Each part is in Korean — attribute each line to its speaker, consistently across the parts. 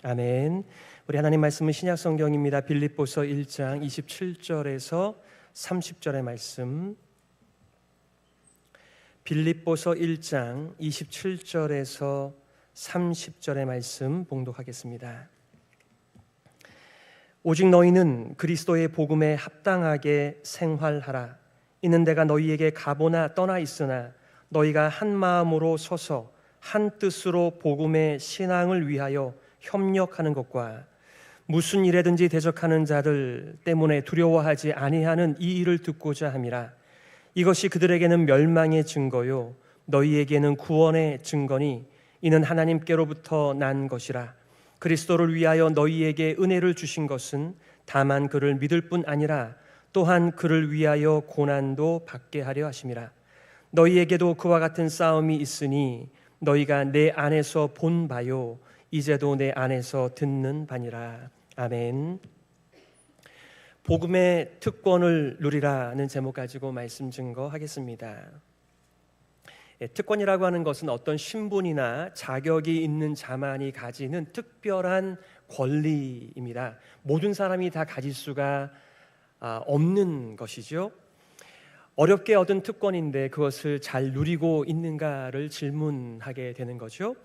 Speaker 1: 아멘. 우리 하나님 말씀은 신약 성경입니다. 빌립보서 1장 27절에서 30절의 말씀. 빌립보서 1장 27절에서 30절의 말씀 봉독하겠습니다. 오직 너희는 그리스도의 복음에 합당하게 생활하라. 이는 내가 너희에게 가보나 떠나 있으나 너희가 한 마음으로 서서 한 뜻으로 복음의 신앙을 위하여 협력하는 것과 무슨 일에든지 대적하는 자들 때문에 두려워하지 아니하는 이 일을 듣고자 함이라. 이것이 그들에게는 멸망의 증거요 너희에게는 구원의 증거니 이는 하나님께로부터 난 것이라. 그리스도를 위하여 너희에게 은혜를 주신 것은 다만 그를 믿을 뿐 아니라 또한 그를 위하여 고난도 받게 하려 하심이라. 너희에게도 그와 같은 싸움이 있으니 너희가 내 안에서 본 바요 이제도 내 안에서 듣는 바니라. 아멘. 복음의 특권을 누리라는 제목 가지고 말씀 증거하겠습니다. 특권이라고 하는 것은 어떤 신분이나 자격이 있는 자만이 가지는 특별한 권리입니다. 모든 사람이 다 가질 수가 없는 것이죠. 어렵게 얻은 특권인데 그것을 잘 누리고 있는가를 질문하게 되는 거죠.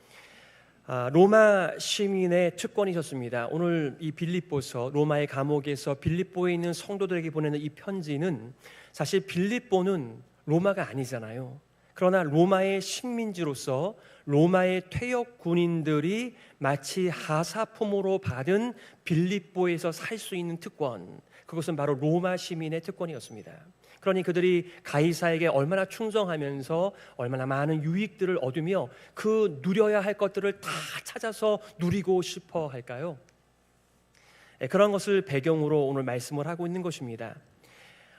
Speaker 1: 로마 시민의 특권이셨습니다. 오늘 이 빌립보서, 로마의 감옥에서 빌립보에 있는 성도들에게 보내는 이 편지는 사실 빌립보는 로마가 아니잖아요. 그러나 로마의 식민지로서 로마의 퇴역 군인들이 마치 하사품으로 받은 빌립보에서 살 수 있는 특권, 그것은 바로 로마 시민의 특권이었습니다. 그러니 그들이 가이사에게 얼마나 충성하면서 얼마나 많은 유익들을 얻으며 그 누려야 할 것들을 다 찾아서 누리고 싶어 할까요? 그런 것을 배경으로 오늘 말씀을 하고 있는 것입니다.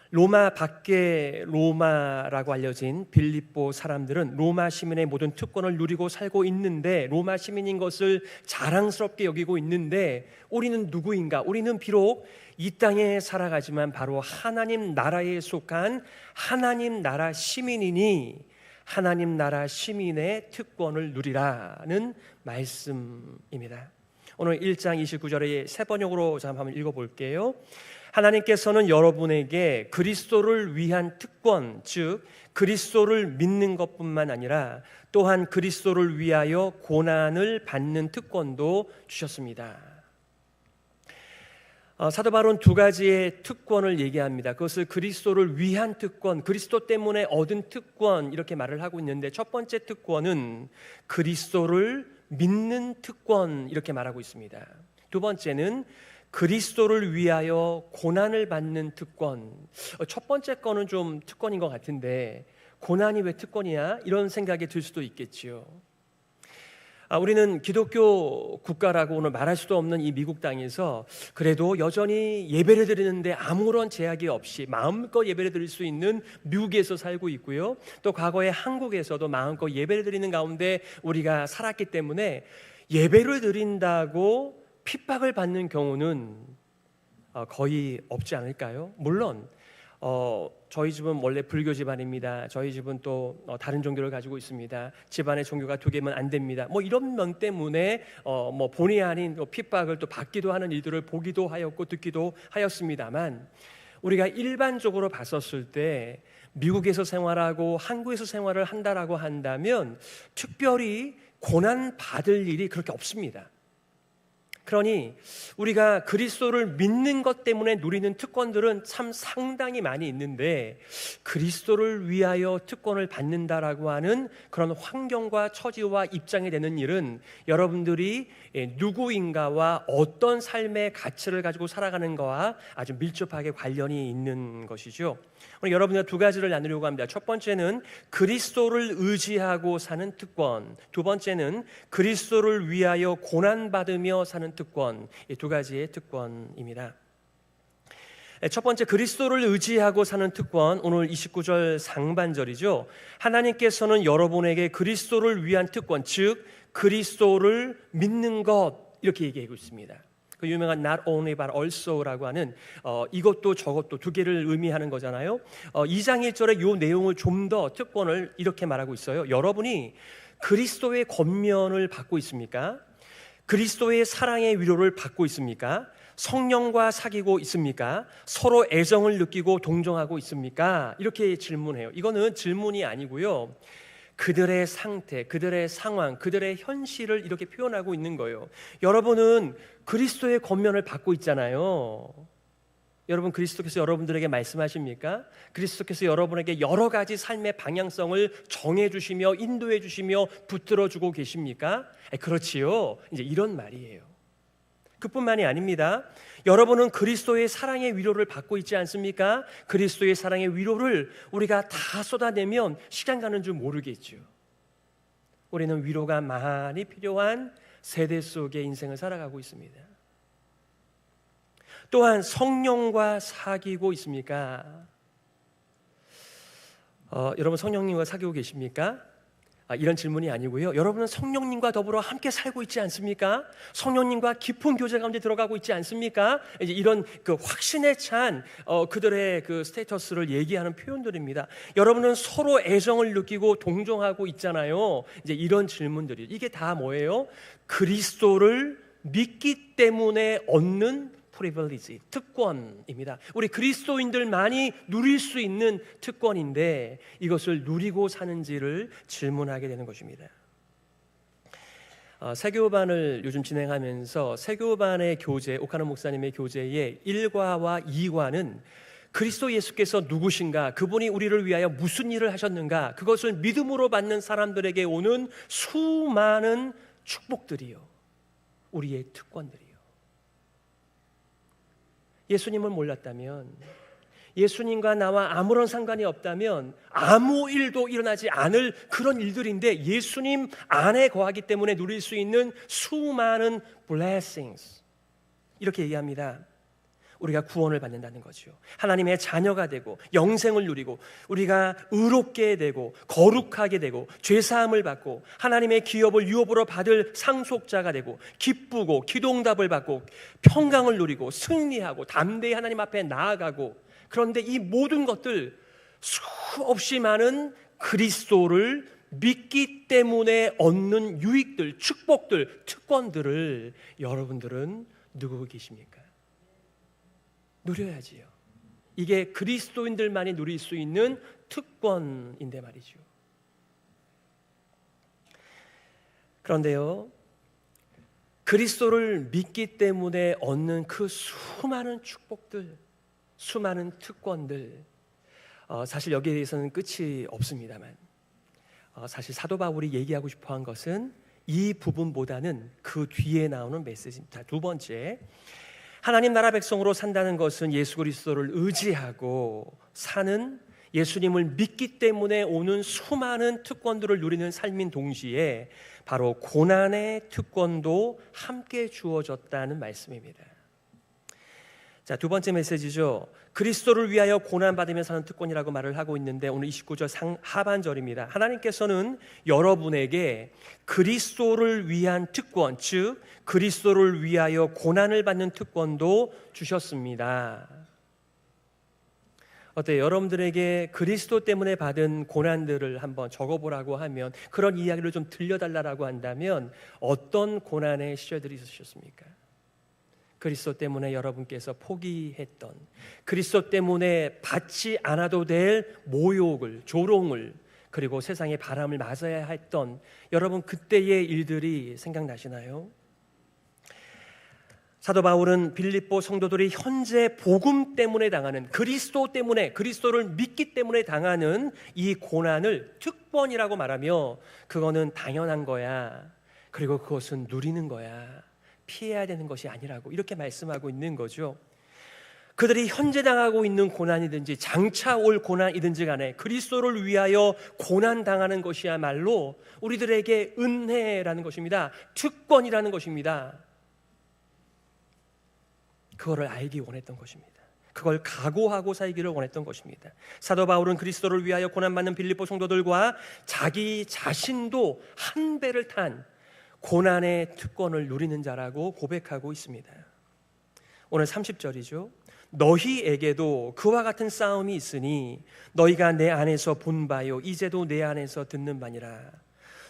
Speaker 1: 로마 밖에 로마라고 알려진 빌립보 사람들은 로마 시민의 모든 특권을 누리고 살고 있는데, 로마 시민인 것을 자랑스럽게 여기고 있는데, 우리는 누구인가? 우리는 비록 이 땅에 살아가지만 바로 하나님 나라에 속한 하나님 나라 시민이니 하나님 나라 시민의 특권을 누리라는 말씀입니다. 오늘 1장 29절의 세 번역으로 한번 읽어볼게요. 하나님께서는 여러분에게 그리스도를 위한 특권, 즉 그리스도를 믿는 것뿐만 아니라 또한 그리스도를 위하여 고난을 받는 특권도 주셨습니다. 사도 바울은 두 가지의 특권을 얘기합니다. 그것을 그리스도를 위한 특권, 그리스도 때문에 얻은 특권, 이렇게 말을 하고 있는데, 첫 번째 특권은 그리스도를 믿는 특권, 이렇게 말하고 있습니다. 두 번째는 그리스도를 위하여 고난을 받는 특권. 첫 번째 거는 좀 특권인 것 같은데 고난이 왜 특권이야? 이런 생각이 들 수도 있겠지요. 우리는 기독교 국가라고 오늘 말할 수도 없는 이 미국 땅에서 그래도 여전히 예배를 드리는데 아무런 제약이 없이 마음껏 예배를 드릴 수 있는 미국에서 살고 있고요. 또 과거에 한국에서도 마음껏 예배를 드리는 가운데 우리가 살았기 때문에 예배를 드린다고 핍박을 받는 경우는 거의 없지 않을까요? 물론 저희 집은 원래 불교 집안입니다. 저희 집은 또 다른 종교를 가지고 있습니다. 집안의 종교가 두 개면 안 됩니다. 이런 면 때문에 본의 아닌 핍박을 또 받기도 하는 일들을 보기도 하였고 듣기도 하였습니다만, 우리가 일반적으로 봤었을 때 미국에서 생활하고 한국에서 생활을 한다라고 한다면 특별히 고난 받을 일이 그렇게 없습니다. 그러니 우리가 그리스도를 믿는 것 때문에 누리는 특권들은 참 상당히 많이 있는데, 그리스도를 위하여 특권을 받는다라고 하는 그런 환경과 처지와 입장이 되는 일은 여러분들이 누구인가와 어떤 삶의 가치를 가지고 살아가는가와 아주 밀접하게 관련이 있는 것이죠. 오늘 여러분과 두 가지를 나누려고 합니다. 첫 번째는 그리스도를 의지하고 사는 특권, 두 번째는 그리스도를 위하여 고난받으며 사는 특권, 이 두 가지의 특권입니다. 첫 번째, 그리스도를 의지하고 사는 특권, 오늘 29절 상반절이죠. 하나님께서는 여러분에게 그리스도를 위한 특권, 즉 그리스도를 믿는 것, 이렇게 얘기하고 있습니다. 그 유명한 not only but also라고 하는 이것도 저것도 두 개를 의미하는 거잖아요. 2장 1절에 이 내용을 좀 더 특권을 이렇게 말하고 있어요. 여러분이 그리스도의 권면을 받고 있습니까? 그리스도의 사랑의 위로를 받고 있습니까? 성령과 사귀고 있습니까? 서로 애정을 느끼고 동정하고 있습니까? 이렇게 질문해요. 이거는 질문이 아니고요, 그들의 상태, 그들의 상황, 그들의 현실을 이렇게 표현하고 있는 거예요. 여러분은 그리스도의 권면을 받고 있잖아요. 여러분, 그리스도께서 여러분들에게 말씀하십니까? 그리스도께서 여러분에게 여러 가지 삶의 방향성을 정해주시며 인도해주시며 붙들어주고 계십니까? 그렇지요. 이제 이런 말이에요. 그뿐만이 아닙니다. 여러분은 그리스도의 사랑의 위로를 받고 있지 않습니까? 그리스도의 사랑의 위로를 우리가 다 쏟아내면 시간 가는 줄 모르겠죠. 우리는 위로가 많이 필요한 세대 속의 인생을 살아가고 있습니다. 또한 성령과 사귀고 있습니까? 여러분, 성령님과 사귀고 계십니까? 이런 질문이 아니고요, 여러분은 성령님과 더불어 함께 살고 있지 않습니까? 성령님과 깊은 교제 가운데 들어가고 있지 않습니까? 이제 이런 그 확신에 찬 그들의 그 스테이터스를 얘기하는 표현들입니다. 여러분은 서로 애정을 느끼고 동정하고 있잖아요. 이제 이런 질문들이, 이게 다 뭐예요? 그리스도를 믿기 때문에 얻는 프리빌리지, 특권입니다. 우리 그리스도인들만이 누릴 수 있는 특권인데 이것을 누리고 사는지를 질문하게 되는 것입니다. 세교반을 요즘 진행하면서 세교반의 교재, 오카노 목사님의 교재의 1과와 2과는 그리스도 예수께서 누구신가, 그분이 우리를 위하여 무슨 일을 하셨는가, 그것을 믿음으로 받는 사람들에게 오는 수많은 축복들이요, 우리의 특권들이요. 예수님을 몰랐다면, 예수님과 나와 아무런 상관이 없다면 아무 일도 일어나지 않을 그런 일들인데, 예수님 안에 거하기 때문에 누릴 수 있는 수많은 blessings, 이렇게 얘기합니다. 우리가 구원을 받는다는 거죠. 하나님의 자녀가 되고 영생을 누리고 우리가 의롭게 되고 거룩하게 되고 죄사함을 받고 하나님의 기업을 유업으로 받을 상속자가 되고 기쁘고 기도응답을 받고 평강을 누리고 승리하고 담대히 하나님 앞에 나아가고, 그런데 이 모든 것들, 수없이 많은 그리스도를 믿기 때문에 얻는 유익들, 축복들, 특권들을 여러분들은 누리고 계십니까? 누려야지요. 이게 그리스도인들만이 누릴 수 있는 특권인데 말이죠. 그런데요, 그리스도를 믿기 때문에 얻는 그 수많은 축복들, 수많은 특권들, 사실 여기에 대해서는 끝이 없습니다만, 사실 사도 바울이 얘기하고 싶어한 것은 이 부분보다는 그 뒤에 나오는 메시지입니다. 두 번째, 하나님 나라 백성으로 산다는 것은 예수 그리스도를 의지하고 사는, 예수님을 믿기 때문에 오는 수많은 특권들을 누리는 삶인 동시에 바로 고난의 특권도 함께 주어졌다는 말씀입니다. 자, 두 번째 메시지죠. 그리스도를 위하여 고난받으며 사는 특권이라고 말을 하고 있는데, 오늘 29절 하반절입니다. 하나님께서는 여러분에게 그리스도를 위한 특권, 즉 그리스도를 위하여 고난을 받는 특권도 주셨습니다. 어때요? 여러분들에게 그리스도 때문에 받은 고난들을 한번 적어보라고 하면, 그런 이야기를 좀 들려달라고 한다면 어떤 고난의 시절들이 있으셨습니까? 그리스도 때문에 여러분께서 포기했던, 그리스도 때문에 받지 않아도 될 모욕을, 조롱을, 그리고 세상의 바람을 맞아야 했던 여러분 그때의 일들이 생각나시나요? 사도 바울은 빌립보 성도들이 현재 복음 때문에 당하는, 그리스도 때문에, 그리스도를 믿기 때문에 당하는 이 고난을 특권이라고 말하며, 그거는 당연한 거야, 그리고 그것은 누리는 거야, 피해야 되는 것이 아니라고 이렇게 말씀하고 있는 거죠. 그들이 현재 당하고 있는 고난이든지 장차 올 고난이든지 간에 그리스도를 위하여 고난당하는 것이야말로 우리들에게 은혜라는 것입니다. 특권이라는 것입니다. 그거를 알기 원했던 것입니다. 그걸 각오하고 살기를 원했던 것입니다. 사도 바울은 그리스도를 위하여 고난받는 빌립보 성도들과 자기 자신도 한 배를 탄 고난의 특권을 누리는 자라고 고백하고 있습니다. 오늘 30절이죠. 너희에게도 그와 같은 싸움이 있으니 너희가 내 안에서 본 바요 이제도 내 안에서 듣는 바니라.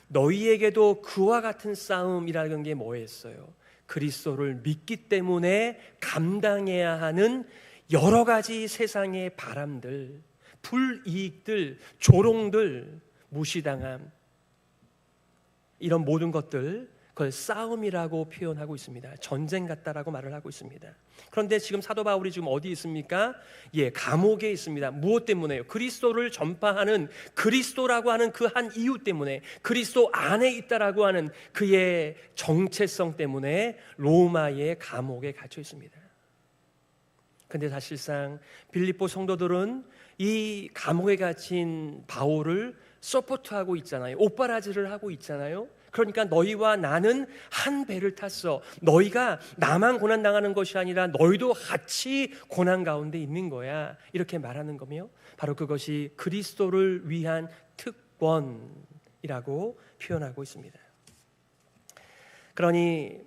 Speaker 1: 너희에게도 그와 같은 싸움이라는 게 뭐였어요? 그리스도를 믿기 때문에 감당해야 하는 여러 가지 세상의 바람들, 불이익들, 조롱들, 무시당함, 이런 모든 것들, 그걸 싸움이라고 표현하고 있습니다. 전쟁 같다라고 말을 하고 있습니다. 그런데 지금 사도 바울이 지금 어디 있습니까? 감옥에 있습니다. 무엇 때문에요? 그리스도를 전파하는, 그리스도라고 하는 그 한 이유 때문에, 그리스도 안에 있다라고 하는 그의 정체성 때문에 로마의 감옥에 갇혀 있습니다. 근데 사실상 빌립보 성도들은 이 감옥에 갇힌 바울을 서포트하고 있잖아요. 옥바라지를 하고 있잖아요. 그러니까 너희와 나는 한 배를 탔어. 너희가 나만 고난당하는 것이 아니라 너희도 같이 고난 가운데 있는 거야. 이렇게 말하는 거며, 바로 그것이 그리스도를 위한 특권이라고 표현하고 있습니다. 그러니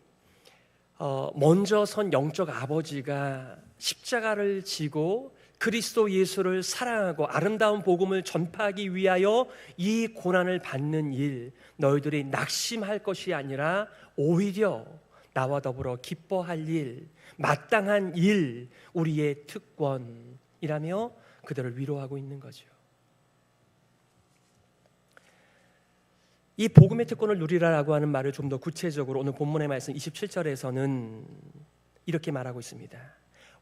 Speaker 1: 먼저 선 영적 아버지가 십자가를 지고 그리스도 예수를 사랑하고 아름다운 복음을 전파하기 위하여 이 고난을 받는 일, 너희들이 낙심할 것이 아니라 오히려 나와 더불어 기뻐할 일, 마땅한 일, 우리의 특권이라며 그들을 위로하고 있는 거죠. 이 복음의 특권을 누리라라고 하는 말을 좀 더 구체적으로 오늘 본문의 말씀 27절에서는 이렇게 말하고 있습니다.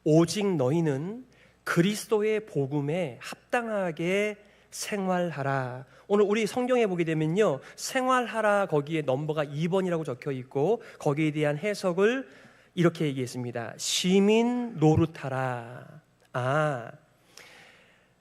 Speaker 1: 오직 너희는 그리스도의 복음에 합당하게 생활하라. 오늘 우리 성경에 보게 되면요, 생활하라 거기에 넘버가 2번이라고 적혀 있고, 거기에 대한 해석을 이렇게 얘기했습니다. 시민 노릇하라.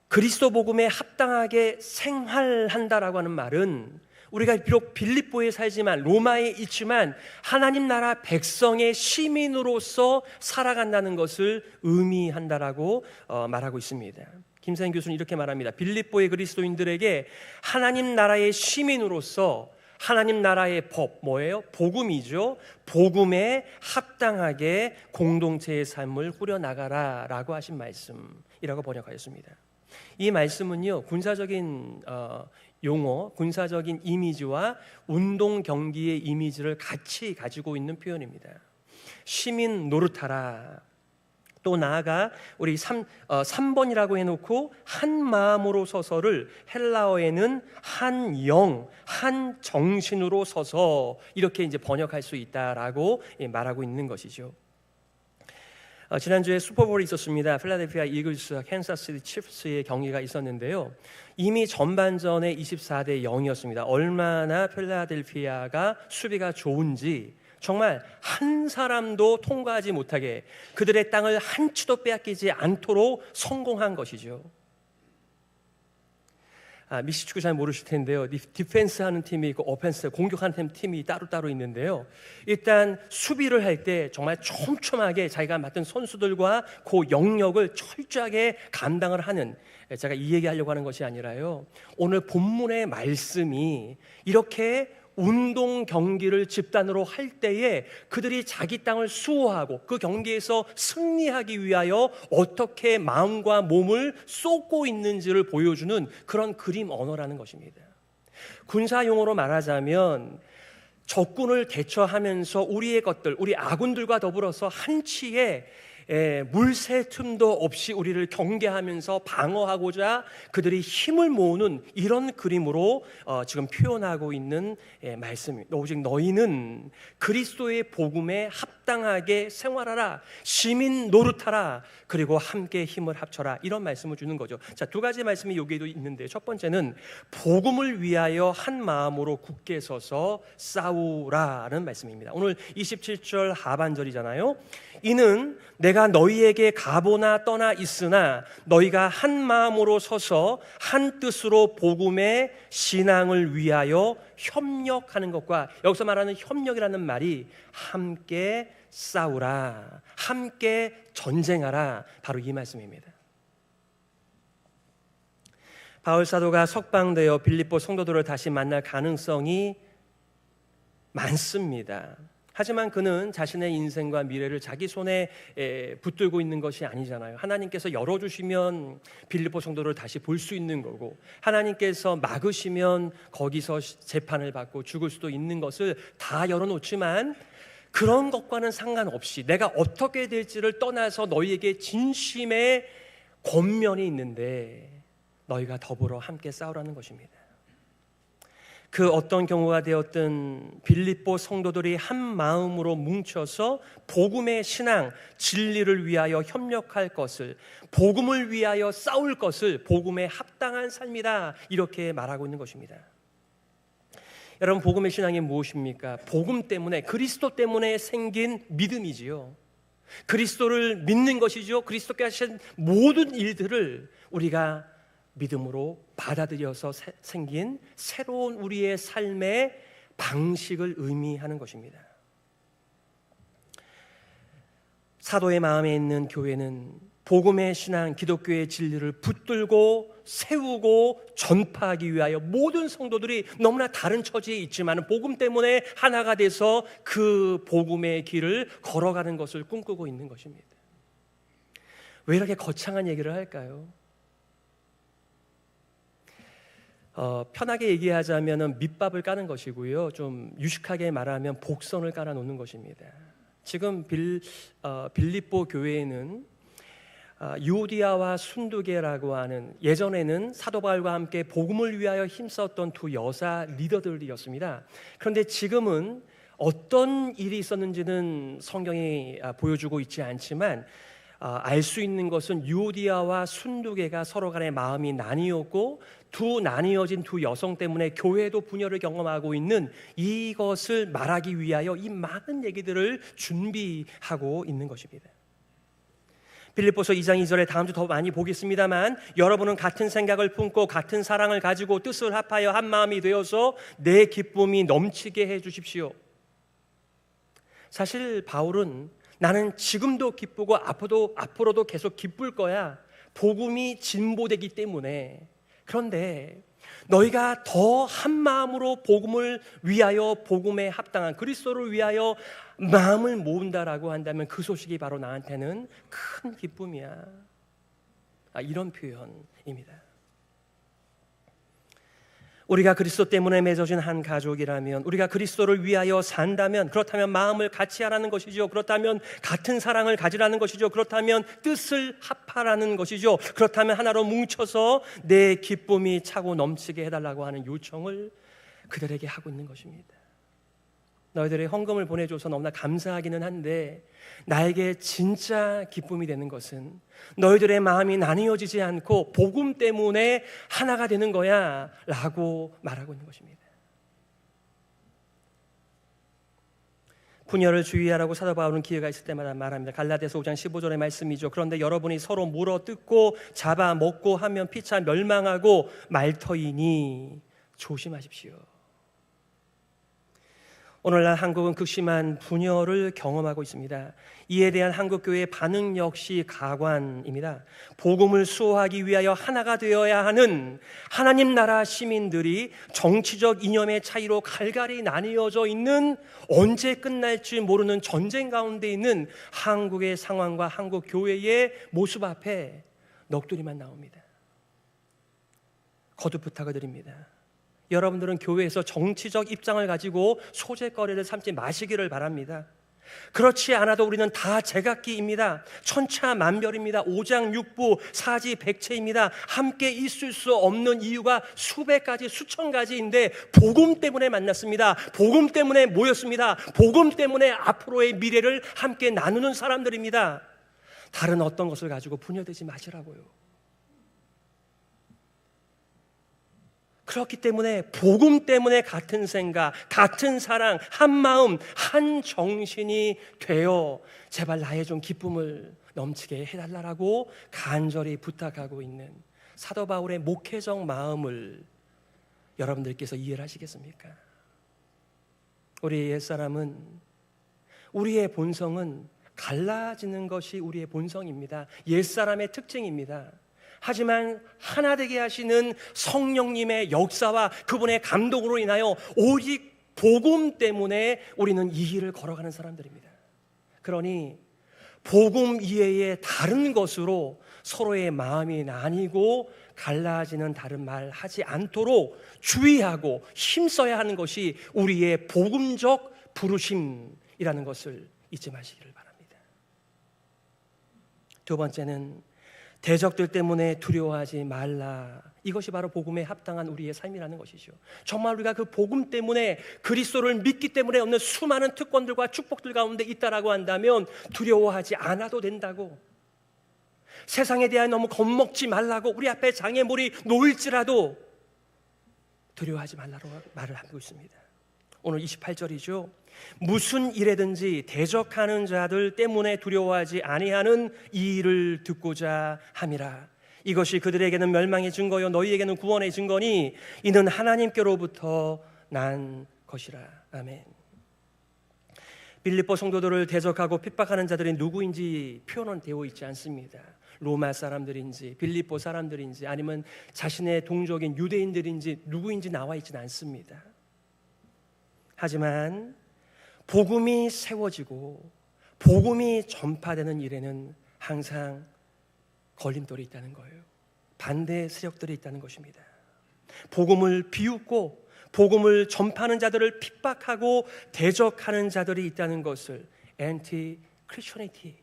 Speaker 1: 그리스도 복음에 합당하게 생활한다라고 하는 말은, 우리가 비록 빌립보에 살지만 로마에 있지만 하나님 나라 백성의 시민으로서 살아간다는 것을 의미한다라고 말하고 있습니다. 김사인 교수는 이렇게 말합니다. 빌립보의 그리스도인들에게 하나님 나라의 시민으로서 하나님 나라의 법, 뭐예요? 복음이죠. 복음에 합당하게 공동체의 삶을 꾸려나가라 라고 하신 말씀이라고 번역하였습니다. 이 말씀은요, 군사적인 용어, 군사적인 이미지와 운동 경기의 이미지를 같이 가지고 있는 표현입니다. 시민 노릇하라. 또 나아가 우리 3번이라고 해놓고 한 마음으로 서서를 헬라어에는 한 영, 한 정신으로 서서 이렇게 이제 번역할 수 있다라고 말하고 있는 것이죠. 지난주에 슈퍼볼이 있었습니다. 필라델피아 이글스와 캔사스시티 치프스의 경기가 있었는데요, 이미 전반전에 24대 0이었습니다. 얼마나 필라델피아가 수비가 좋은지 정말 한 사람도 통과하지 못하게 그들의 땅을 한 치도 빼앗기지 않도록 성공한 것이죠. 미시 축구 잘 모르실 텐데요, 디펜스 하는 팀이 있고 오펜스, 공격하는 팀이 따로따로 있는데요, 일단 수비를 할 때 정말 촘촘하게 자기가 맡은 선수들과 그 영역을 철저하게 감당을 하는, 제가 이 얘기하려고 하는 것이 아니라요, 오늘 본문의 말씀이 이렇게 운동 경기를 집단으로 할 때에 그들이 자기 땅을 수호하고 그 경기에서 승리하기 위하여 어떻게 마음과 몸을 쏟고 있는지를 보여주는 그런 그림 언어라는 것입니다. 군사 용어로 말하자면 적군을 대처하면서 우리의 것들, 우리 아군들과 더불어서 한치의 물새 틈도 없이 우리를 경계하면서 방어하고자 그들이 힘을 모으는 이런 그림으로 지금 표현하고 있는 말씀입니다. 오직 너희는 그리스도의 복음에 합당하게 생활하라, 시민 노릇하라, 그리고 함께 힘을 합쳐라, 이런 말씀을 주는 거죠. 자, 두 가지 말씀이 여기에도 있는데, 첫 번째는 복음을 위하여 한 마음으로 굳게 서서 싸우라는 말씀입니다. 오늘 27절 하반절이잖아요. 이는 내가 너희에게 가보나 떠나 있으나 너희가 한 마음으로 서서 한 뜻으로 복음의 신앙을 위하여 협력하는 것과, 여기서 말하는 협력이라는 말이 함께 싸우라, 함께 전쟁하라, 바로 이 말씀입니다. 바울 사도가 석방되어 빌립보 성도들을 다시 만날 가능성이 많습니다. 하지만 그는 자신의 인생과 미래를 자기 손에 붙들고 있는 것이 아니잖아요. 하나님께서 열어주시면 빌립보 성도를 다시 볼 수 있는 거고, 하나님께서 막으시면 거기서 재판을 받고 죽을 수도 있는 것을 다 열어놓지만, 그런 것과는 상관없이 내가 어떻게 될지를 떠나서 너희에게 진심의 권면이 있는데 너희가 더불어 함께 싸우라는 것입니다. 그 어떤 경우가 되었든 빌립보 성도들이 한 마음으로 뭉쳐서 복음의 신앙, 진리를 위하여 협력할 것을, 복음을 위하여 싸울 것을 복음에 합당한 삶이다, 이렇게 말하고 있는 것입니다. 여러분, 복음의 신앙이 무엇입니까? 복음 때문에, 그리스도 때문에 생긴 믿음이지요. 그리스도를 믿는 것이죠. 그리스도께 하신 모든 일들을 우리가 믿음으로 받아들여서 생긴 새로운 우리의 삶의 방식을 의미하는 것입니다. 사도의 마음에 있는 교회는 복음의 신앙, 기독교의 진리를 붙들고 세우고 전파하기 위하여 모든 성도들이 너무나 다른 처지에 있지만 복음 때문에 하나가 돼서 그 복음의 길을 걸어가는 것을 꿈꾸고 있는 것입니다. 왜 이렇게 거창한 얘기를 할까요? 편하게 얘기하자면 밑밥을 까는 것이고요, 좀 유식하게 말하면 복선을 깔아 놓는 것입니다. 지금 빌립보 교회에는 유오디아와 순두계라고 하는, 예전에는 사도 바울과 함께 복음을 위하여 힘썼던 두 여사 리더들이었습니다. 그런데 지금은 어떤 일이 있었는지는 성경이 보여주고 있지 않지만 알 수 있는 것은 유오디아와 순두계가 서로 간의 마음이 나뉘었고, 나뉘어진 두 여성 때문에 교회도 분열을 경험하고 있는 이것을 말하기 위하여 이 많은 얘기들을 준비하고 있는 것입니다. 빌립보서 2장 2절에 다음 주 더 많이 보겠습니다만, 여러분은 같은 생각을 품고 같은 사랑을 가지고 뜻을 합하여 한 마음이 되어서 내 기쁨이 넘치게 해 주십시오. 사실 바울은 나는 지금도 기쁘고 앞으로도 계속 기쁠 거야, 복음이 진보되기 때문에. 그런데 너희가 더 한 마음으로 복음을 위하여, 복음에 합당한 그리스도를 위하여 마음을 모은다라고 한다면 그 소식이 바로 나한테는 큰 기쁨이야, 이런 표현입니다. 우리가 그리스도 때문에 맺어진 한 가족이라면, 우리가 그리스도를 위하여 산다면, 그렇다면 마음을 같이 하라는 것이죠. 그렇다면 같은 사랑을 가지라는 것이죠. 그렇다면 뜻을 합하라는 것이죠. 그렇다면 하나로 뭉쳐서 내 기쁨이 차고 넘치게 해달라고 하는 요청을 그들에게 하고 있는 것입니다. 너희들의 헌금을 보내줘서 너무나 감사하기는 한데, 나에게 진짜 기쁨이 되는 것은 너희들의 마음이 나뉘어지지 않고 복음 때문에 하나가 되는 거야 라고 말하고 있는 것입니다. 분열을 주의하라고 사도 바울은 기회가 있을 때마다 말합니다. 갈라디아서 5장 15절의 말씀이죠. 그런데 여러분이 서로 물어뜯고 잡아먹고 하면 피차 멸망하고 말터이니 조심하십시오. 오늘날 한국은 극심한 분열을 경험하고 있습니다. 이에 대한 한국교회의 반응 역시 가관입니다. 복음을 수호하기 위하여 하나가 되어야 하는 하나님 나라 시민들이 정치적 이념의 차이로 갈갈이 나뉘어져 있는, 언제 끝날지 모르는 전쟁 가운데 있는 한국의 상황과 한국 교회의 모습 앞에 넋두리만 나옵니다. 거듭 부탁을 드립니다. 여러분들은 교회에서 정치적 입장을 가지고 소재거리를 삼지 마시기를 바랍니다. 그렇지 않아도 우리는 다 제각기입니다. 천차만별입니다. 오장육부, 사지백체입니다. 함께 있을 수 없는 이유가 수백 가지, 수천 가지인데 복음 때문에 만났습니다. 복음 때문에 모였습니다. 복음 때문에 앞으로의 미래를 함께 나누는 사람들입니다. 다른 어떤 것을 가지고 분열되지 마시라고요. 그렇기 때문에 복음 때문에 같은 생각, 같은 사랑, 한 마음, 한 정신이 되어 제발 나의 좀 기쁨을 넘치게 해달라고 간절히 부탁하고 있는 사도 바울의 목회적 마음을 여러분들께서 이해를 하시겠습니까? 우리의 옛사람은, 우리의 본성은 갈라지는 것이 우리의 본성입니다. 옛사람의 특징입니다. 하지만 하나 되게 하시는 성령님의 역사와 그분의 감동으로 인하여 오직 복음 때문에 우리는 이 길을 걸어가는 사람들입니다. 그러니 복음 이외의 다른 것으로 서로의 마음이 나뉘고 갈라지는 다른 말 하지 않도록 주의하고 힘써야 하는 것이 우리의 복음적 부르심이라는 것을 잊지 마시기를 바랍니다. 두 번째는 대적들 때문에 두려워하지 말라. 이것이 바로 복음에 합당한 우리의 삶이라는 것이죠. 정말 우리가 그 복음 때문에 그리스도를 믿기 때문에 얻는 수많은 특권들과 축복들 가운데 있다라고 한다면 두려워하지 않아도 된다고, 세상에 대해 너무 겁먹지 말라고, 우리 앞에 장애물이 놓일지라도 두려워하지 말라고 말을 하고 있습니다. 오늘 28절이죠. 무슨 일에든지 대적하는 자들 때문에 두려워하지 아니하는 이 일을 듣고자 함이라. 이것이 그들에게는 멸망의 증거요 너희에게는 구원의 증거니 이는 하나님께로부터 난 것이라. 아멘. 빌립보 성도들을 대적하고 핍박하는 자들이 누구인지 표현은 되어 있지 않습니다. 로마 사람들인지 빌립보 사람들인지 아니면 자신의 동족인 유대인들인지 누구인지 나와 있지는 않습니다. 하지만 복음이 세워지고 복음이 전파되는 일에는 항상 걸림돌이 있다는 거예요. 반대 세력들이 있다는 것입니다. 복음을 비웃고 복음을 전파하는 자들을 핍박하고 대적하는 자들이 있다는 것을 엔티 크리스천리티,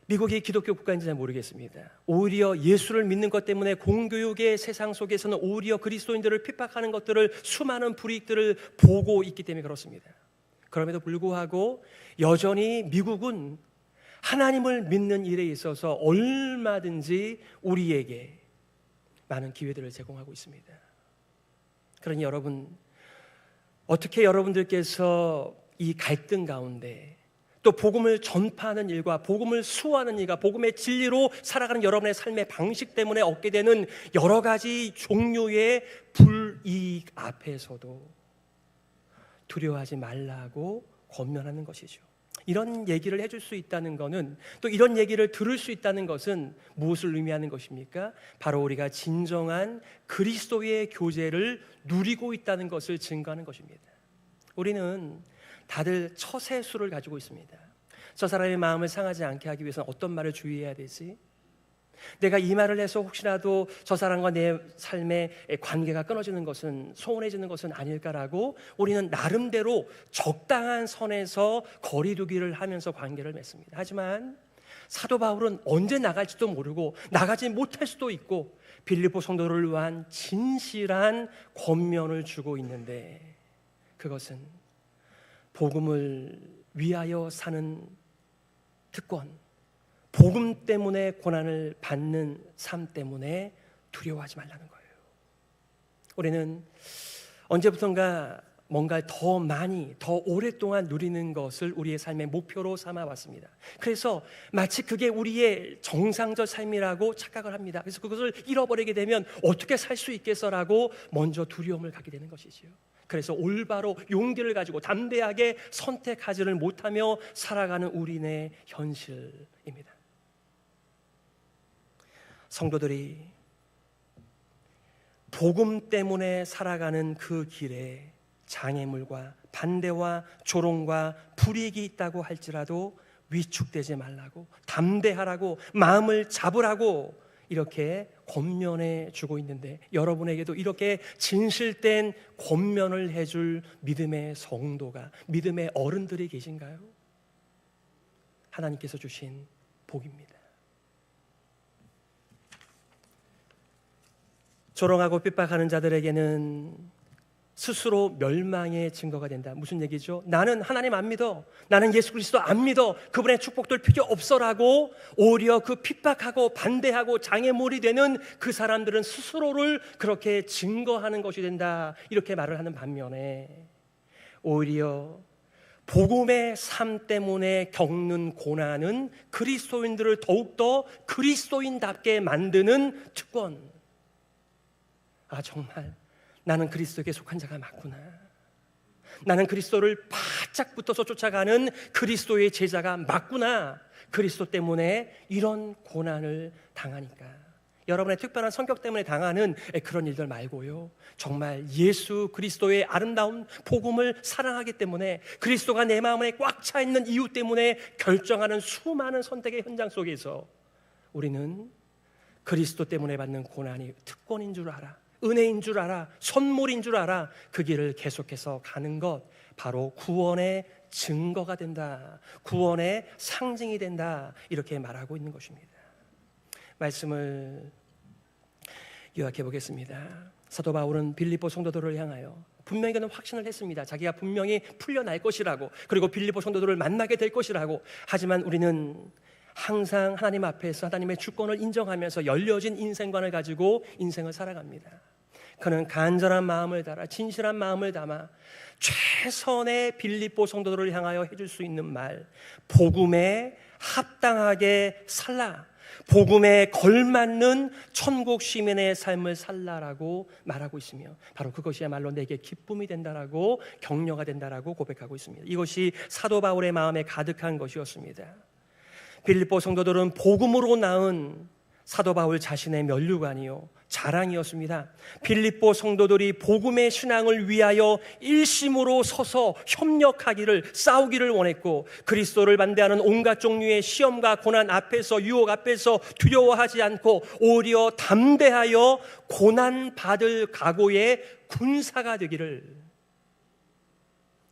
Speaker 1: 미국이 기독교 국가인지 잘 모르겠습니다. 오히려 예수를 믿는 것 때문에 공교육의 세상 속에서는 오히려 그리스도인들을 핍박하는 것들을, 수많은 불이익들을 보고 있기 때문에 그렇습니다. 그럼에도 불구하고 여전히 미국은 하나님을 믿는 일에 있어서 얼마든지 우리에게 많은 기회들을 제공하고 있습니다. 그러니 여러분, 어떻게 여러분들께서 이 갈등 가운데 또 복음을 전파하는 일과 복음을 수호하는 일과 복음의 진리로 살아가는 여러분의 삶의 방식 때문에 얻게 되는 여러 가지 종류의 불이익 앞에서도 두려워하지 말라고 권면하는 것이죠. 이런 얘기를 해줄 수 있다는 것은, 또 이런 얘기를 들을 수 있다는 것은 무엇을 의미하는 것입니까? 바로 우리가 진정한 그리스도의 교제를 누리고 있다는 것을 증거하는 것입니다. 우리는 다들 처세술을 가지고 있습니다. 저 사람의 마음을 상하지 않게 하기 위해서는 어떤 말을 주의해야 되지? 내가 이 말을 해서 혹시라도 저 사람과 내 삶의 관계가 끊어지는 것은, 소원해지는 것은 아닐까라고 우리는 나름대로 적당한 선에서 거리두기를 하면서 관계를 맺습니다. 하지만 사도 바울은 언제 나갈지도 모르고 나가지 못할 수도 있고 빌립보 성도를 위한 진실한 권면을 주고 있는데, 그것은 복음을 위하여 사는 특권, 복음 때문에 고난을 받는 삶 때문에 두려워하지 말라는 거예요. 우리는 언제부턴가 뭔가 더 많이, 더 오랫동안 누리는 것을 우리의 삶의 목표로 삼아왔습니다. 그래서 마치 그게 우리의 정상적 삶이라고 착각을 합니다. 그래서 그것을 잃어버리게 되면 어떻게 살 수 있겠어라고 먼저 두려움을 갖게 되는 것이지요. 그래서 올바로 용기를 가지고 담대하게 선택하지를 못하며 살아가는 우리네 현실입니다. 성도들이 복음 때문에 살아가는 그 길에 장애물과 반대와 조롱과 불이익이 있다고 할지라도 위축되지 말라고, 담대하라고, 마음을 잡으라고 이렇게 권면해 주고 있는데, 여러분에게도 이렇게 진실된 권면을 해줄 믿음의 성도가, 믿음의 어른들이 계신가요? 하나님께서 주신 복입니다. 조롱하고 핍박하는 자들에게는 스스로 멸망의 증거가 된다. 무슨 얘기죠? 나는 하나님 안 믿어, 나는 예수 그리스도 안 믿어, 그분의 축복들 필요 없어라고 오히려 그 핍박하고 반대하고 장애물이 되는 그 사람들은 스스로를 그렇게 증거하는 것이 된다, 이렇게 말을 하는 반면에 오히려 복음의 삶 때문에 겪는 고난은 그리스도인들을 더욱더 그리스도인답게 만드는 특권. 아, 정말 나는 그리스도에게 속한 자가 맞구나, 나는 그리스도를 바짝 붙어서 쫓아가는 그리스도의 제자가 맞구나, 그리스도 때문에 이런 고난을 당하니까. 여러분의 특별한 성격 때문에 당하는 그런 일들 말고요, 정말 예수 그리스도의 아름다운 복음을 사랑하기 때문에, 그리스도가 내 마음에 꽉 차 있는 이유 때문에 결정하는 수많은 선택의 현장 속에서 우리는 그리스도 때문에 받는 고난이 특권인 줄 알아, 은혜인 줄 알아, 선물인 줄 알아, 그 길을 계속해서 가는 것, 바로 구원의 증거가 된다, 구원의 상징이 된다, 이렇게 말하고 있는 것입니다. 말씀을 요약해 보겠습니다. 사도 바울은 빌립보 성도들을 향하여 분명히 그는 확신을 했습니다. 자기가 분명히 풀려날 것이라고, 그리고 빌립보 성도들을 만나게 될 것이라고. 하지만 우리는 항상 하나님 앞에서 하나님의 주권을 인정하면서 열려진 인생관을 가지고 인생을 살아갑니다. 그는 간절한 마음을 달아, 진실한 마음을 담아 최선의 빌립보 성도들을 향하여 해줄 수 있는 말, 복음에 합당하게 살라, 복음에 걸맞는 천국 시민의 삶을 살라라고 말하고 있으며, 바로 그것이야말로 내게 기쁨이 된다라고, 격려가 된다라고 고백하고 있습니다. 이것이 사도 바울의 마음에 가득한 것이었습니다. 빌립보 성도들은 복음으로 낳은 사도 바울 자신의 면류관이요, 자랑이었습니다. 빌립보 성도들이 복음의 신앙을 위하여 일심으로 서서 협력하기를, 싸우기를 원했고, 그리스도를 반대하는 온갖 종류의 시험과 고난 앞에서, 유혹 앞에서 두려워하지 않고 오히려 담대하여 고난받을 각오의 군사가 되기를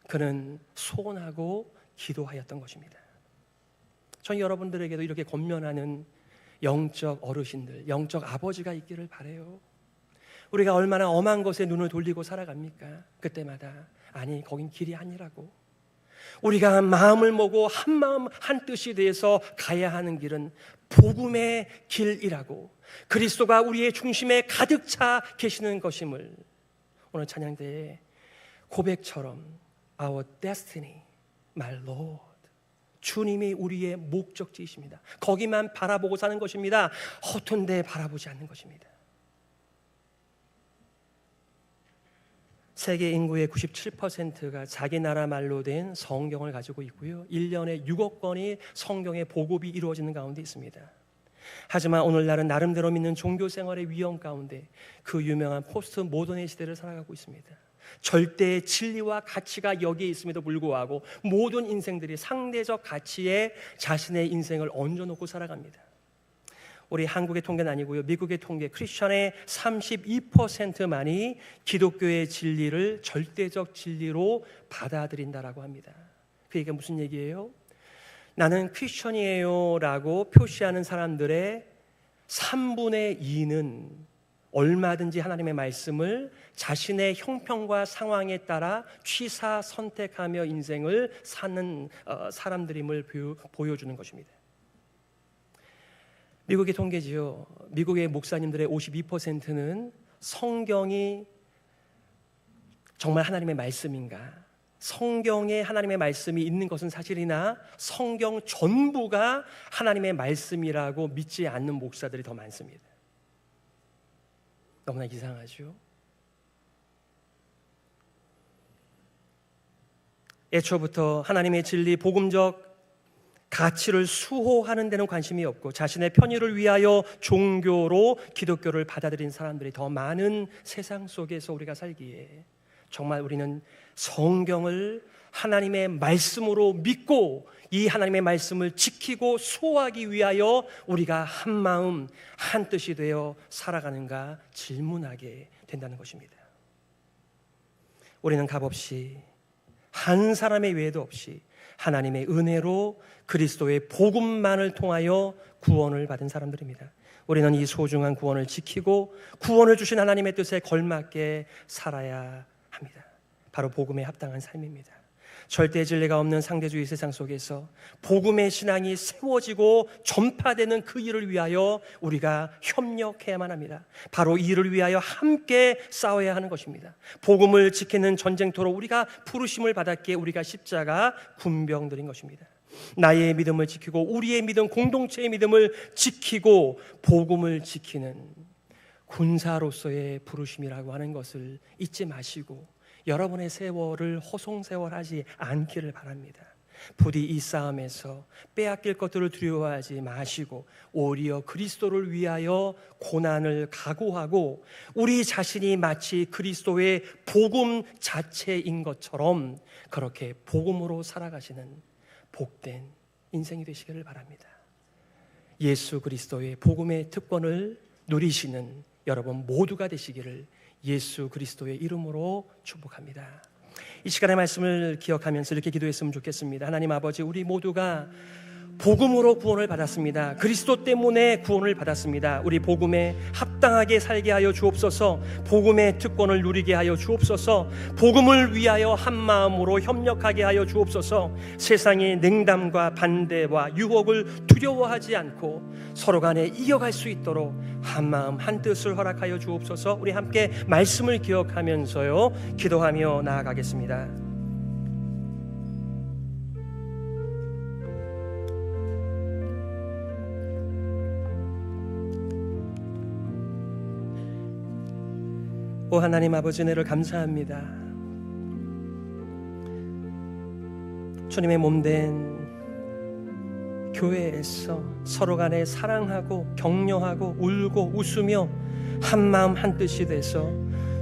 Speaker 1: 그는 소원하고 기도하였던 것입니다. 전 여러분들에게도 이렇게 권면하는 영적 어르신들, 영적 아버지가 있기를 바라요. 우리가 얼마나 엄한 것에 눈을 돌리고 살아갑니까? 그때마다 아니, 거긴 길이 아니라고. 우리가 마음을 먹고 한 마음 한 뜻이 돼서 가야 하는 길은 복음의 길이라고, 그리스도가 우리의 중심에 가득 차 계시는 것임을 오늘 찬양대의 고백처럼 Our destiny, my Lord, 주님이 우리의 목적지이십니다. 거기만 바라보고 사는 것입니다. 허튼 데 바라보지 않는 것입니다. 세계 인구의 97%가 자기 나라 말로 된 성경을 가지고 있고요, 1년에 6억 권이 성경의 보급이 이루어지는 가운데 있습니다. 하지만 오늘날은 나름대로 믿는 종교 생활의 위험 가운데 그 유명한 포스트 모던의 시대를 살아가고 있습니다. 절대의 진리와 가치가 여기에 있음에도 불구하고 모든 인생들이 상대적 가치에 자신의 인생을 얹어놓고 살아갑니다. 우리 한국의 통계는 아니고요, 미국의 통계, 크리스천의 32%만이 기독교의 진리를 절대적 진리로 받아들인다라고 합니다. 그 얘기가 무슨 얘기예요? 나는 크리스천이에요 라고 표시하는 사람들의 3분의 2는 얼마든지 하나님의 말씀을 자신의 형편과 상황에 따라 취사 선택하며 인생을 사는 사람들임을 보여주는 것입니다. 미국의 통계지요, 미국의 목사님들의 52%는 성경이 정말 하나님의 말씀인가, 성경에 하나님의 말씀이 있는 것은 사실이나 성경 전부가 하나님의 말씀이라고 믿지 않는 목사들이 더 많습니다. 너무나 이상하죠? 애초부터 하나님의 진리, 복음적 가치를 수호하는 데는 관심이 없고 자신의 편의를 위하여 종교로 기독교를 받아들인 사람들이 더 많은 세상 속에서 우리가 살기에, 정말 우리는 성경을 하나님의 말씀으로 믿고 이 하나님의 말씀을 지키고 수호하기 위하여 우리가 한 마음 한 뜻이 되어 살아가는가 질문하게 된다는 것입니다. 우리는 값없이, 한 사람의 외에도 없이 하나님의 은혜로 그리스도의 복음만을 통하여 구원을 받은 사람들입니다. 우리는 이 소중한 구원을 지키고 구원을 주신 하나님의 뜻에 걸맞게 살아야 합니다. 바로 복음에 합당한 삶입니다. 절대 진리가 없는 상대주의 세상 속에서 복음의 신앙이 세워지고 전파되는 그 일을 위하여 우리가 협력해야만 합니다. 바로 이 일을 위하여 함께 싸워야 하는 것입니다. 복음을 지키는 전쟁터로 우리가 부르심을 받았기에 우리가 십자가 군병들인 것입니다. 나의 믿음을 지키고 우리의 믿음, 공동체의 믿음을 지키고 복음을 지키는 군사로서의 부르심이라고 하는 것을 잊지 마시고 여러분의 세월을 허송세월하지 않기를 바랍니다. 부디 이 싸움에서 빼앗길 것들을 두려워하지 마시고 오히려 그리스도를 위하여 고난을 각오하고 우리 자신이 마치 그리스도의 복음 자체인 것처럼 그렇게 복음으로 살아가시는 복된 인생이 되시기를 바랍니다. 예수 그리스도의 복음의 특권을 누리시는 여러분 모두가 되시기를 예수 그리스도의 이름으로 축복합니다. 이 시간의 말씀을 기억하면서 이렇게 기도했으면 좋겠습니다. 하나님 아버지, 우리 모두가 복음으로 구원을 받았습니다. 그리스도 때문에 구원을 받았습니다. 우리 복음에 합당하게 살게 하여 주옵소서. 복음의 특권을 누리게 하여 주옵소서. 복음을 위하여 한 마음으로 협력하게 하여 주옵소서. 세상의 냉담과 반대와 유혹을 두려워하지 않고 서로 간에 이겨갈 수 있도록 한 마음 한 뜻을 허락하여 주옵소서. 우리 함께 말씀을 기억하면서요 기도하며 나아가겠습니다. 오 하나님 아버지, 은혜를 감사합니다. 주님의 몸된 교회에서 서로 간에 사랑하고 격려하고 울고 웃으며 한 마음 한 뜻이 돼서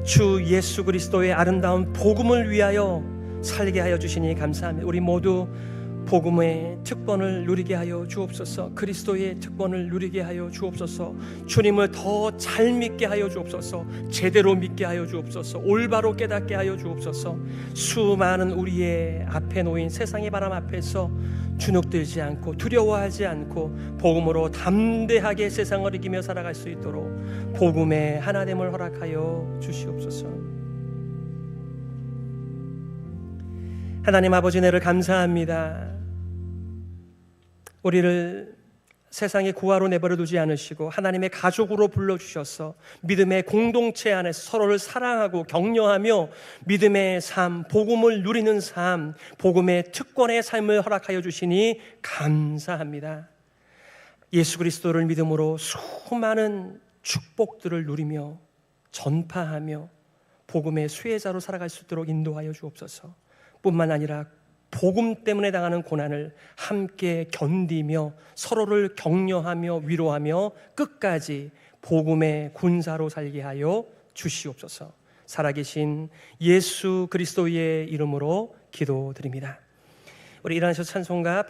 Speaker 1: 주 예수 그리스도의 아름다운 복음을 위하여 살게 하여 주시니 감사합니다. 우리 모두 복음의 특권을 누리게 하여 주옵소서. 그리스도의 특권을 누리게 하여 주옵소서. 주님을 더 잘 믿게 하여 주옵소서. 제대로 믿게 하여 주옵소서. 올바로 깨닫게 하여 주옵소서. 수많은 우리의 앞에 놓인 세상의 바람 앞에서 주눅들지 않고 두려워하지 않고 복음으로 담대하게 세상을 이기며 살아갈 수 있도록 복음의 하나됨을 허락하여 주시옵소서. 하나님 아버지, 은혜를 감사합니다. 우리를 세상의 고아로 내버려 두지 않으시고 하나님의 가족으로 불러주셔서 믿음의 공동체 안에서 서로를 사랑하고 격려하며 믿음의 삶, 복음을 누리는 삶, 복음의 특권의 삶을 허락하여 주시니 감사합니다. 예수 그리스도를 믿음으로 수많은 축복들을 누리며 전파하며 복음의 수혜자로 살아갈 수 있도록 인도하여 주옵소서. 뿐만 아니라 복음 때문에 당하는 고난을 함께 견디며 서로를 격려하며 위로하며 끝까지 복음의 군사로 살게 하여 주시옵소서. 살아계신 예수 그리스도의 이름으로 기도드립니다. 우리 일어나셔서 찬송가